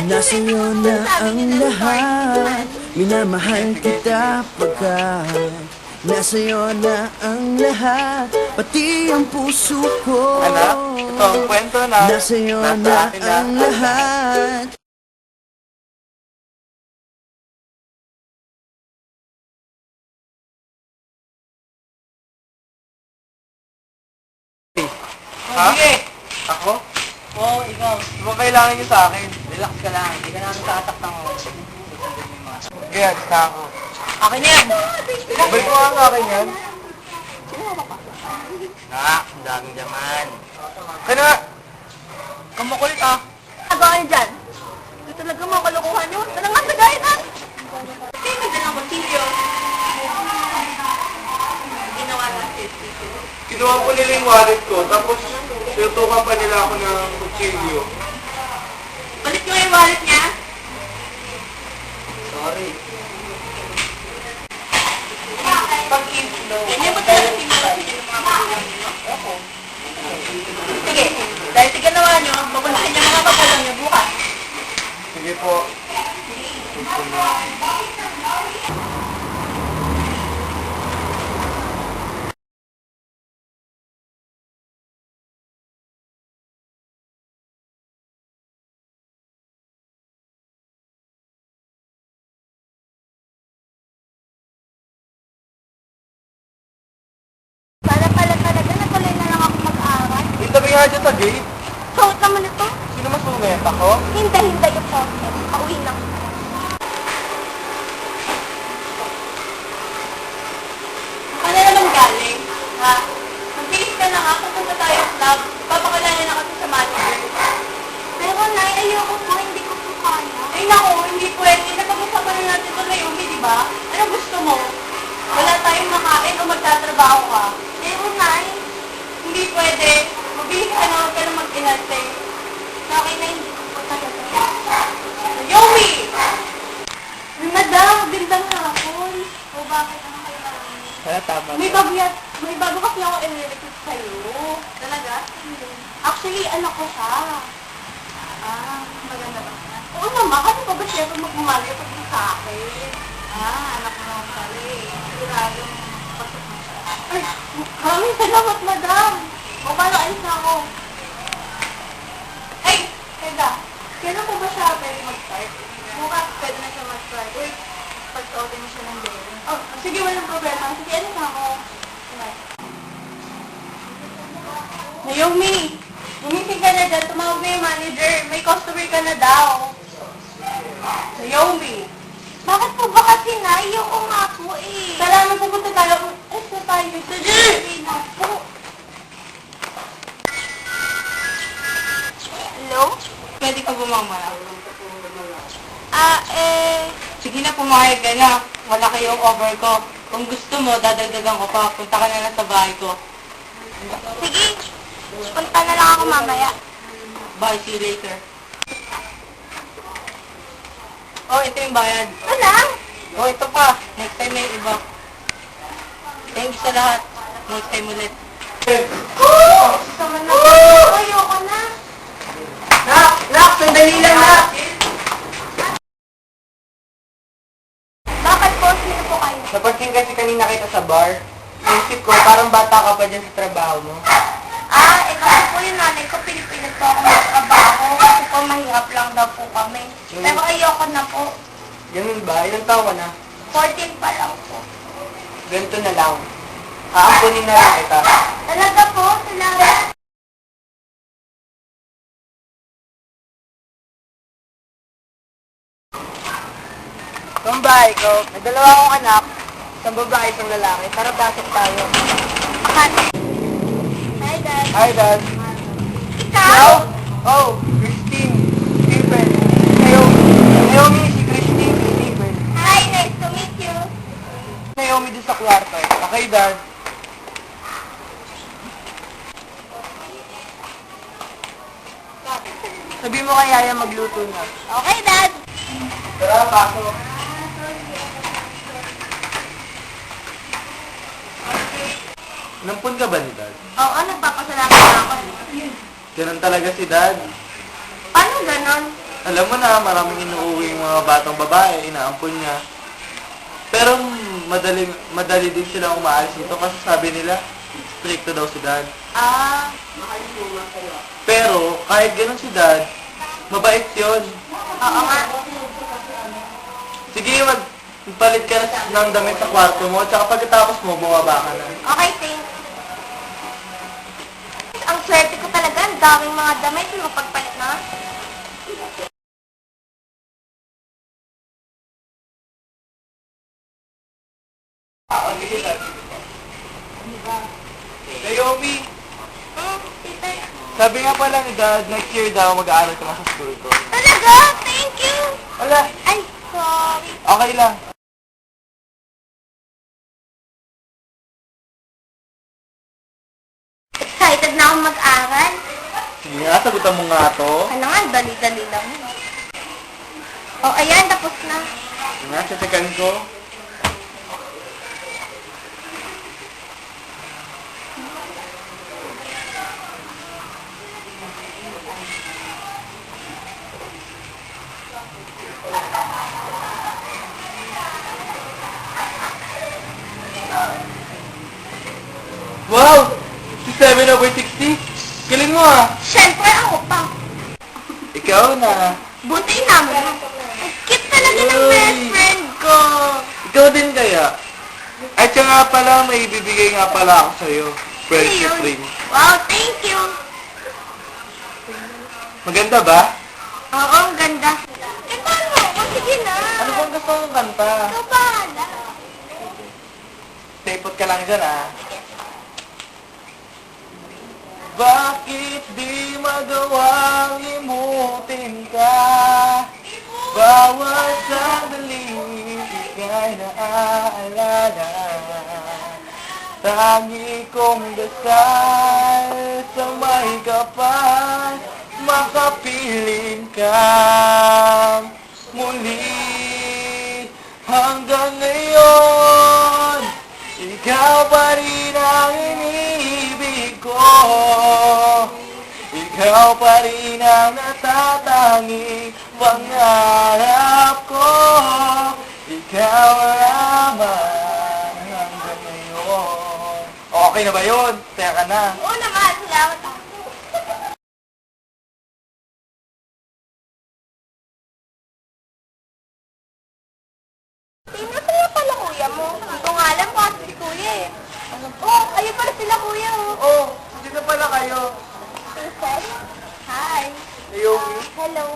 Nasa'yo na ang lahat, minamahal kita pagkat nasa'yo na ang lahat, pati ang puso ko. Anak, ito ang kwento na Nasa'yo na nasa akin na ang lahat. Ha? Sige! Ako? Oo, ikaw. Ano ba kailangan niyo sa akin? Relax ka lang. Hindi ka namin tataktan ko. Kaya, sa ako. Akin yan! Balik ko nga sa akin yan. Nak, ang daming laman. Kaya nga! Kamakulit ah. Ano kayo dyan? Ito talaga mga kalukuhan nyo. Tala nga sa gaya na. Kaya ka dyan ang kutsilyo. Ginawa na kutsilyo. Kinuha ko nila yung wallet ko, tapos tinutukan pa nila ako ng kutsilyo. Balik nyo yung wallet niya. Sorry. Pag-inflow. Ganyan ba talaga sinulat yung mga magulang nyo? Opo. Sige, dahil sa ganawa nyo, babalahin yung mga magulang nyo bukas. Sige po. Para pala talaga, natuloy na lang ako mag-aaral. Itabi nga dyan sa gate. Suot naman ito. Sino masungit? Ako? Hinda-hinda yung poste. Pauwi lang. Ano naman galing? Ha? Mag-tiis ka na nga, pupunta tayo club. Papakilala na kasi sa manager. Pero Nay, ayoko po, hindi ko po kaya. Ay naku, hindi pwede. Napag-usapan na natin ito may umi, di ba? Ano gusto mo? Wala tayong makain o magtatrabaho ka? Pero Nay, Hindi pwede. Mabilis ka na, huwag ka na mag-inarte. sa akin na hindi ko po talaga. Yomi! Madam, magandang hapon. O bakit ano kailangan? Kaya tama. May bago kasi ako i-recruit sa'yo. Talaga? Actually, anak ko siya. Ah, maganda ba siya? Oo naman, kasi pa ba siya kung magmamali pag sa akin? Ah, anak mo naman pala eh. Siguradong pasok mo siya. Ay, maraming salamat, madam. O, paano alis na ako? Ay! Teka, Kailan po ba siya pwede mag-start? bukas pwede na siya mag-start. Uy, pag-outin mo siya ng dairy. Oh, sige, walang problema. Sige, alis na ako. Naomi! Gumising ka na dyan, tumawag na yung manager. May customer ka na daw. Naomi! Bakit po ba kasi na? Ayoko nga po eh. Kailangan pupunta tayo. Alis na tayo. Sige! Sige na po. Hello? Pwede ka bumamara. Sige. Sige na, pumayag ka na. Wala kayong over ko. Kung gusto mo, dadagdagan ko pa. Punta ka na lang sa bahay ko. Sige. Punta na lang ako mamaya. Bye, see you later. Oh, ito yung bayad. Wala. Oh, ito pa. Next time may iba. Thank you sa lahat. Next time ulit. Sama na. Ayoko na. Nak, sandali lang, nak. Bakit po? Sino po kayo? Napansin kasi kanina kita sa bar. Naisip ko, parang bata ka pa dyan sa trabaho mo. Kasi po yung nanay ko, pinipilit po ako magtrabaho. Kasi po mahirap lang daw po kami. Pero ayoko na po. Ganun ba? Ilang taon ka na? 14 pa lang po. Ganito na lang. Aampunin na lang kita. Talaga po? Salamat. Kung bahay ko, may dalawa akong anak, isang babae, isang lalaki. Tara, pasok tayo. Hi, Dad. Hi, Dad. Ikaw? Oh, Christine. Stephen. Naomi, si Christine, Stephen. Hi, nice to meet you. Naomi doon sa kwarto. Okay, Dad. Sabi mo kay Yaya magluto na. Okay, Dad. Tara, pasok. Nampun ka ba ni Dad? Oo, nagpapasalamat na ako. Ganun talaga si Dad. Paano ganon? Alam mo na, maraming inuuwi yung mga batang babae, inaampun niya. Pero madali din sila umaalis dito kasi sabi nila, stricto daw si Dad. Ah, Pero kahit ganun si Dad, mabait yun. oo nga. Sige, magpalit ka ng damit sa kwarto mo, tsaka pagkatapos mo, bumaba ka na. Okay, thanks. Ang swerte ko talaga, ang daming mga damit, mapagpalit na. Naomi, Peter. sabi nga pala ni Dad, next year daw mag-aaral ka na sa school ko. Talaga? Thank you. Wala, Ay, sorry. okay lang. Excited na akong mag-aral. Sige nga, sagutan mo nga to. Ano nga, dali-dali lang. Oh, ayan, tapos na. Sige nga, sasikan ko. Wow! 67/60? Galing mo ah! Siyempre, ako pa. Ikaw na. Buti naman. Ang cute talaga ng Uy. best friend ko. Ikaw din kaya? At siya nga pala, may ibibigay nga pala ako sa'yo. Friendship Ayun. ring. Wow, thank you. Maganda ba? Oo, ang ganda. Kantahan mo ako, sige na. Ano bang gusto mong kanta? Ikaw bahala. Tapot ka lang dyan ah. Bakit di magawang imutin ka? Bawat sandali ika'y naaalala. Tangi kong dasal sa may kapal, makapiling ka muli. Hanggang ngayon, ikaw pa rin ang iniibig ko. Ikaw pa rin ang natatanging pangarap ko. Ikaw lamang hanggang ngayon. Okay na ba yun? Saya ka na. Oo naman, salamat ako. Sino kaya pala kuya mo? Hindi ko nga alam kung ano si kuya eh. Oh, ayun pala sila kuya oh. Oh, sino pala kayo? Susan? Hi. Naomi? Hello.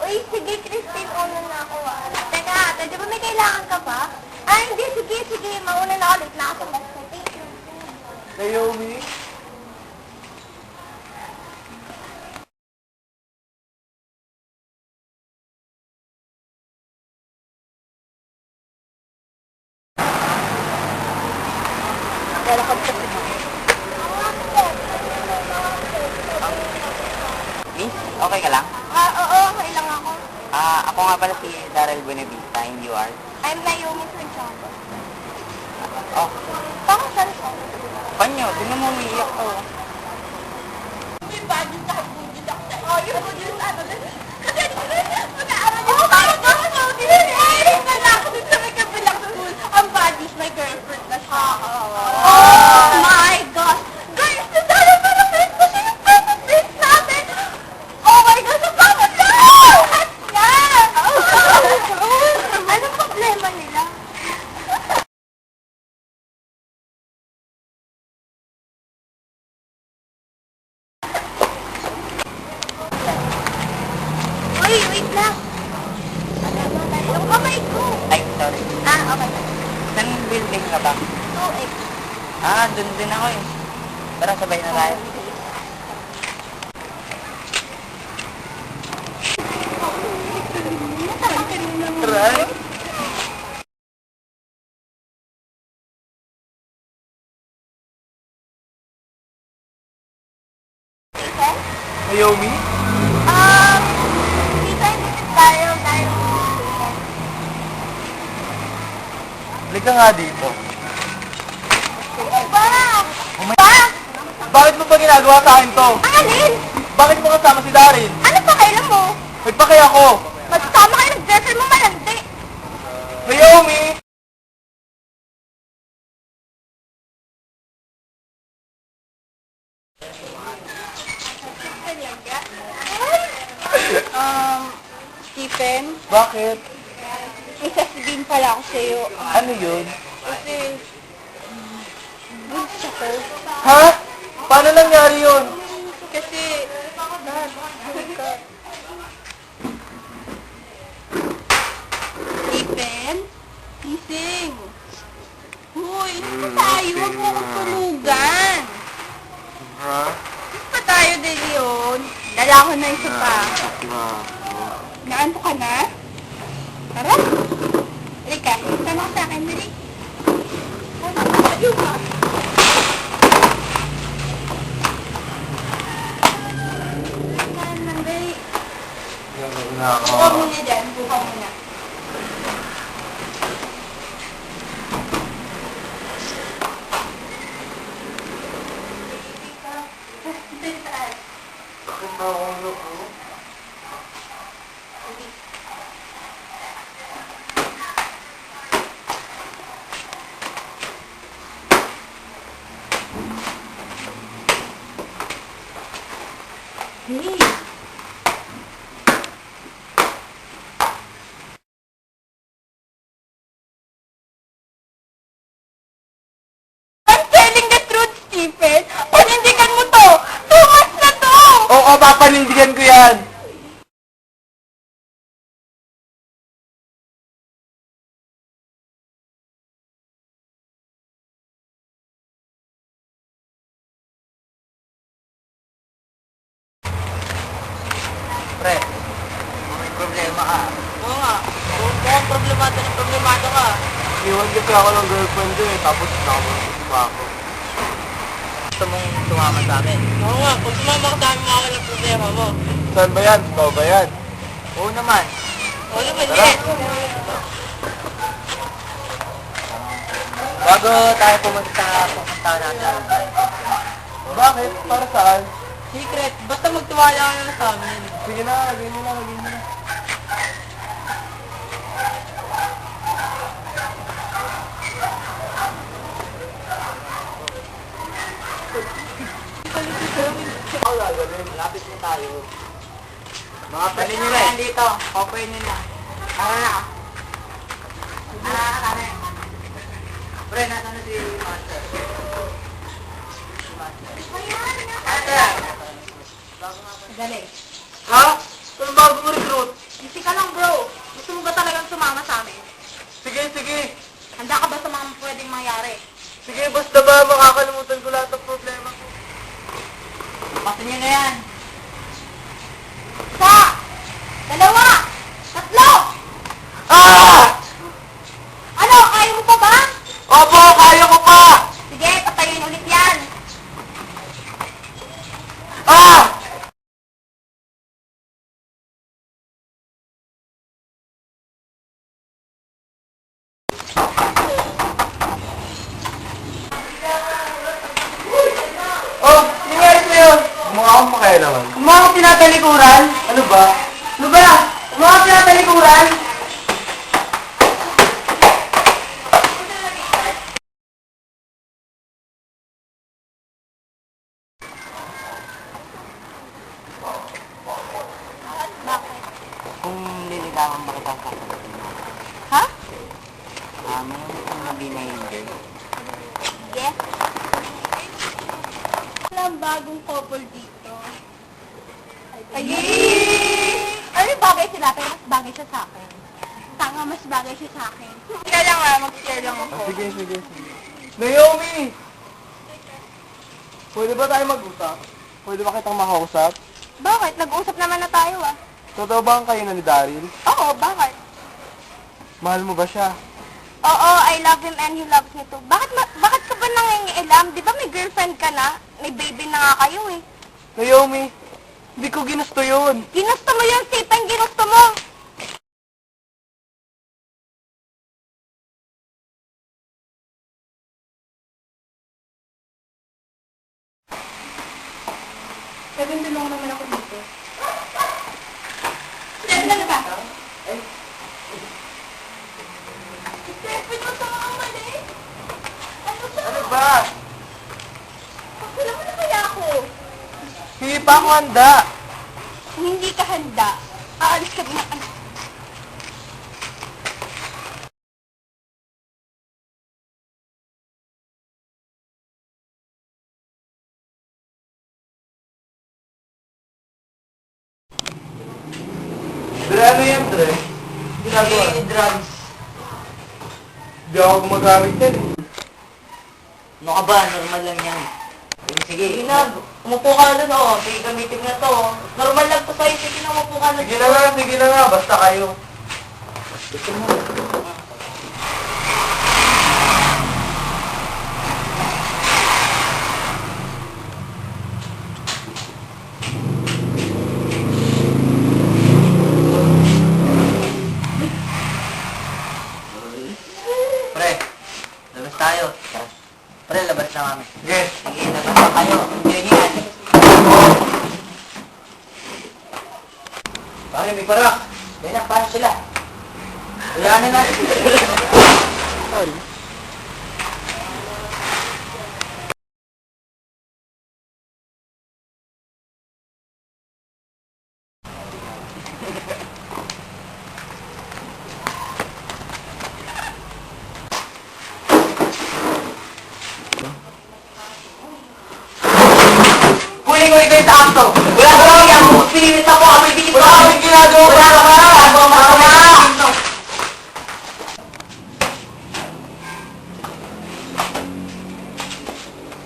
Uy, sige Christine, una na ako ah. Teka, ate, di ba may kailangan ka pa? Ah, hindi, sige, mauna na ulit na ako. Thank you. Naomi? Welcome to Miss, okay ka lang? oo, okay lang ako. Ako nga pala si Daryl Buenavista, and you are? I'm Naomi Santiago. Oh, Bakit saan siya? panyo, tinan mo umiiyak to. May budget ako, budget ako sa'yo. Oh, yung budget sa ano din. Kasi, mag-aaral yung bakit ako? Dinirinig na lang ako dun sa may kabilang school. Ang budget, my girlfriend na siya. Oh my gosh! Guys, nadala pa na friend ko siya yung perfect date natin! Oh my gosh, ang bakit na! Lahat nga! Anong problema nila? Uy, wait lang! Yung kamay ko! Ay, sorry. Okay. Saan building ka ba? 2X. Dun din ako eh. Tara, sabay na tayo. Try? Naomi? Dito ay visit tayo. Halika nga dito. Ano ba? Oh my... Bakit mo ba ginagawa sa akin to? Ang alin? Bakit mo kasama si Daryl? Ano pa kailan mo? Magpakay ako! Magsama kayo ng girlfriend mo malandi. Naomi! Stephen, Bakit? may sasabihin pala ako sa'yo. Ano yun? Kasi, buntis ako. Ha? Paano nangyari yun? Kasi, Stephen, gising. Hoy, ano pa tayo? Huwag mo akong tulugan. Ha? Ano pa tayo, De Leon? Dala ko na isa pa. Naanto ka na? Tara. Halika, sama ka sa akin, dali. Ayaw ka. Dali. Buka muna dyan, buka muna. Bakit naulo ko? Hey. I'm telling the truth, Stephen. Panindigan mo to. 2 months na to. Oo, papanindigan ko yan! Pre, may problema ka. Oo nga. Mukhang problemado ka. Iwan kasi ako ng girlfriend ko eh, tapos nakamulit pa ako. Gusto mong tumama sa amin. Oo nga. Kung tumama ka sa amin, makakala problema mo. Saan ba yan? Ikaw ba yan? Oo naman. Oo naman, Tara. yes. Bago tayo pumunta natin. Bakit? Para saan? Secret. Basta magtiwala ka na sa amin. Sige na, lagay mo na, lagay mo na. Ako gagawin. Malapit na tayo. Mga Dali nyo na yan dito. Open nyo na. Tara na. Tara. Pre, nasa na si Master? Master! Dali. Ha? Saan bago mo recruit? Easy ka lang, bro. Gusto mo ba talagang sumama sa amin? Sige, sige. Handa ka ba sa mga pwedeng mangyari? Sige, basta ba makakalimutan ko lahat ng problema ko. Pasin nyo na yan. Isa! 2! 3! Ah! Ano? Kaya mo pa ba? Opo, kaya ko pa! Sige, patayin ulit yan. Ah! Oh, nangyari sa'yo? Mukha akong pakialaman. Mga akong tinatalikuran. Ano ba? Ano ba? Mga akong tinatalikuran. Kung liligawan ba kitang kakalasin? Ha? May isang nabi na hindi. Sige. Walang bagong couple dito. Ay! Ano bagay sila, pero mas bagay siya sa akin. Tanga, mas bagay siya sa akin. Kaya lang mag-share lang ako. Sige, sige, sige. Naomi! Pwede ba tayo mag-usap? Pwede ba kitang makausap? Bakit? Nag-usap naman na tayo ah. Totoo ba ang kayo na ni Daryl? Oo, bakit? Mahal mo ba siya? Oo, I love him and he loves me too. Bakit ka ba nangingialam? Di ba may girlfriend ka na? May baby na nga kayo eh. Naomi, hindi ko ginusto yun. Ginusto mo yun, Stephen, ginusto mo. Kevin, tulungan naman ako dito. Stephen, mo sa mga mali. Ano ba? Ano ba? Pagkala mo na kaya ako? Hindi pa ako handa. Kung hindi ka handa, aalis ka na. Dre, ano yan, Dre? Ginagawa? drugs. Hindi ako gumagamit yan. Ano ka ba? Normal lang yan. Sige na, umupo ka na doon. Sige, gamitin na to. Normal lang to sa'yo. Sige na, umupo ka na Sige na nga, basta kayo. Pre, labas tayo. Pre, labas na kami. Yes. Sige, labas na kayo. Hindi yan. Pare, may parak. Yan, paano sila? Wala na natin. Kuling-kuling kayo sa akto. Wala ko lang yan. Pinilit ako. Amoy dito. Wala kaming ginagawa. Wala ka.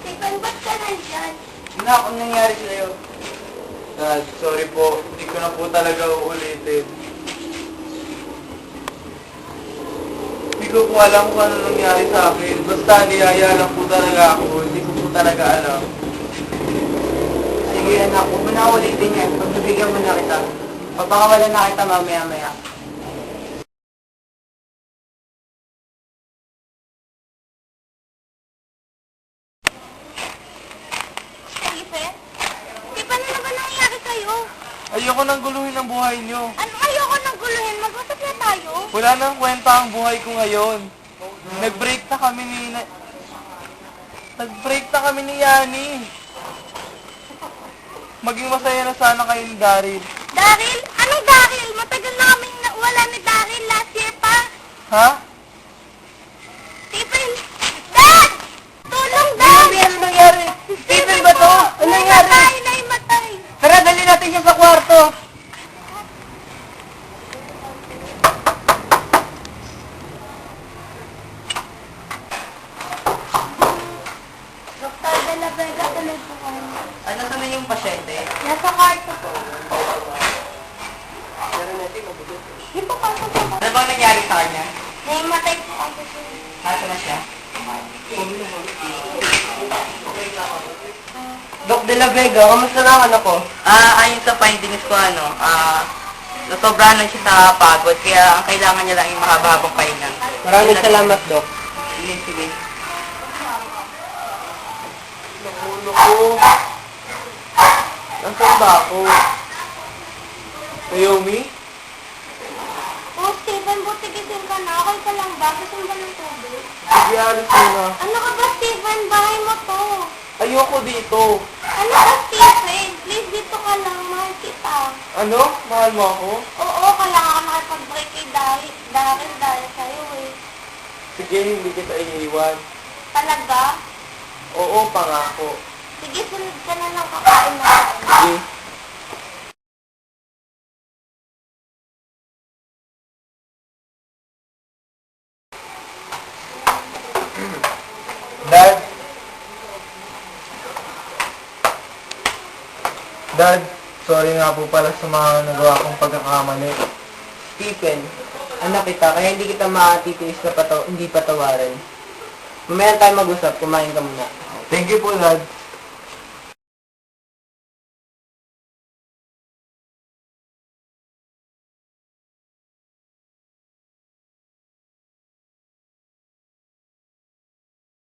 Stephen, ba't ka nandyan? Ano akong nangyari sa'yo? Dad, sorry po. Hindi ko na po talaga uulitin. Hindi ko po alam kung ano nangyari sa akin. Basta niyaya lang po talaga ako. Hindi ko po talaga alam. Sige anak, huwag mo na ulitin yan. Pagbibigyan mo na kita. Papakawalan na kita mamaya-maya. Stephen? Stephen, ano ba nangyayari sa'yo? Ayoko nang guluhin ang buhay niyo. Ano, ayoko nang guluhin. Mag-usap na tayo. Wala nang kwenta ang buhay ko ngayon. Nag-break na kami ni Yani. Maging masaya na sana kayo ni Daryl. Daryl? Anong Daryl? Matagal na kami wala ni Daryl. Last year pa. Ha? Stephen! Dad! Tulong, Dad! Ano nangyari? Stephen ba to? Ano nangyari? Namatay, naimatay. Tara, dali natin siya sa kwarto. Dr. De La Vega, tuloy po kayo. Ano naman yung pasyente? Nasa kwarto po. Dito pa sa baba. Ano bang nangyari sa kanya? Naimatay po ang gusto. Nasa na siya? Doc De La Vega, kamusta na ang anak ko? Ayon sa findings ko, nasobrahan lang siya sa pagod, kaya ang kailangan niya lang yung mahaba-habang pahinga. Maraming salamat, Doc. Sige, sige. Nakulo ko. Nasaan ba ako? Naomi? Oh, Stephen, buti gising ka na. Okay ka lang ba? Gusto mo ba ng tubig? Sige, alis mo na. Ano ka ba, Stephen? Bahay mo to. Ayoko dito. Ano ka, Stephen? Please, dito ka lang. Mahal kita. Ano? Mahal mo ako? Oo, kailangan ka nakipag-break kay Daryl dahil sa'yo eh. Sige, hindi kita iiwan. Talaga? Oo, pangako. Sige, sunod ka na ng kakain na. Sige. Dad? Dad, sorry nga po pala sa mga nagawa kong pagkakamali. Stephen, anak kita, kaya hindi kita matitiis na hindi patawarin. Mamaya tayo mag-usap, kumain ka muna. Thank you po, Dad.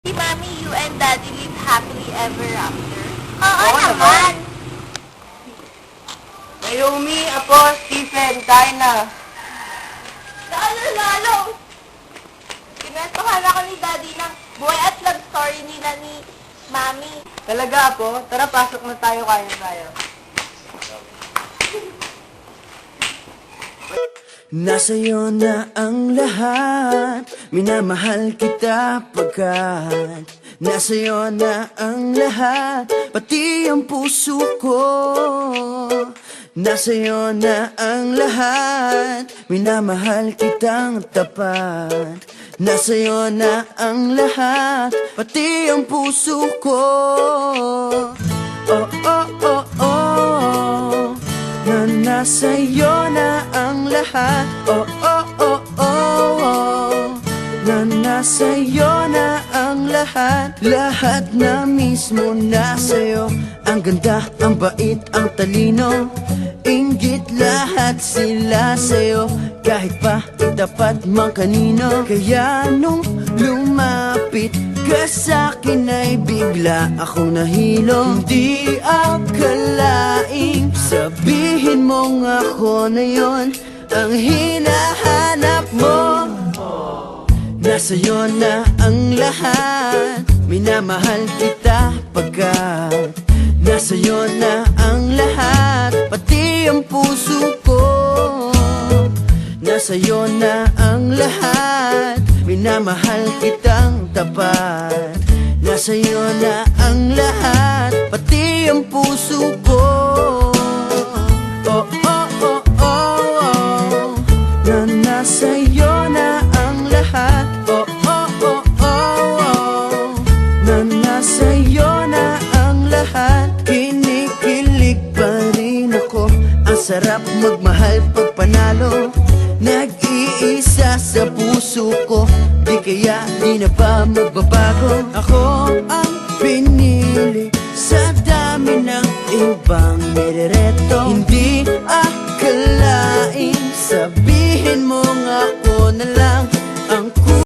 Si Mami, you and Daddy live happily ever after? Oo Oo naman. Naomi, Apo, Stephen, tayo na. Lalo. Buhay at love story nila ni Mami. Talaga po? Tara, pasok na tayo, kain tayo. Nasa'yo na ang lahat, minamahal kita pagkat nasa'yo na ang lahat, pati ang puso ko. Nasa'yo na ang lahat, minamahal kitang tapat. Nasa'yo na ang lahat, pati ang puso ko. Oh, oh, oh, oh, na nasa'yo na ang lahat. Oh, oh, oh, oh, na nasa'yo na ang lahat. Lahat na mismo nasa'yo. Ang ganda, ang bait, ang talino, inggit lahat sila sa'yo. Kahit pa itapat mang kanino. Kaya nung lumapit ka sa'kin ay bigla akong nahilo. Hindi akalaing sabihin mong ako na yon ang hinahanap mo. Nasa'yo na ang lahat, minamahal kita pagkat nasa'yo na ang lahat, pati ang puso ko. Nasa'yo na ang lahat, minamahal kitang tapat. Nasa'yo na ang lahat, pati ang puso ko. Oh, oh, oh, oh, oh, na nasa'yo na ang lahat. Oh, oh, oh, oh, oh, na nasa'yo na ang lahat. Kinikilig pa rin ako, ang sarap magmahal pag panalo. Nag-iisa sa puso ko, di kaya di na ba magbabago. Ako ang pinili sa dami ng ibang nirereto. Hindi akalain sabihin mo nga ako na lang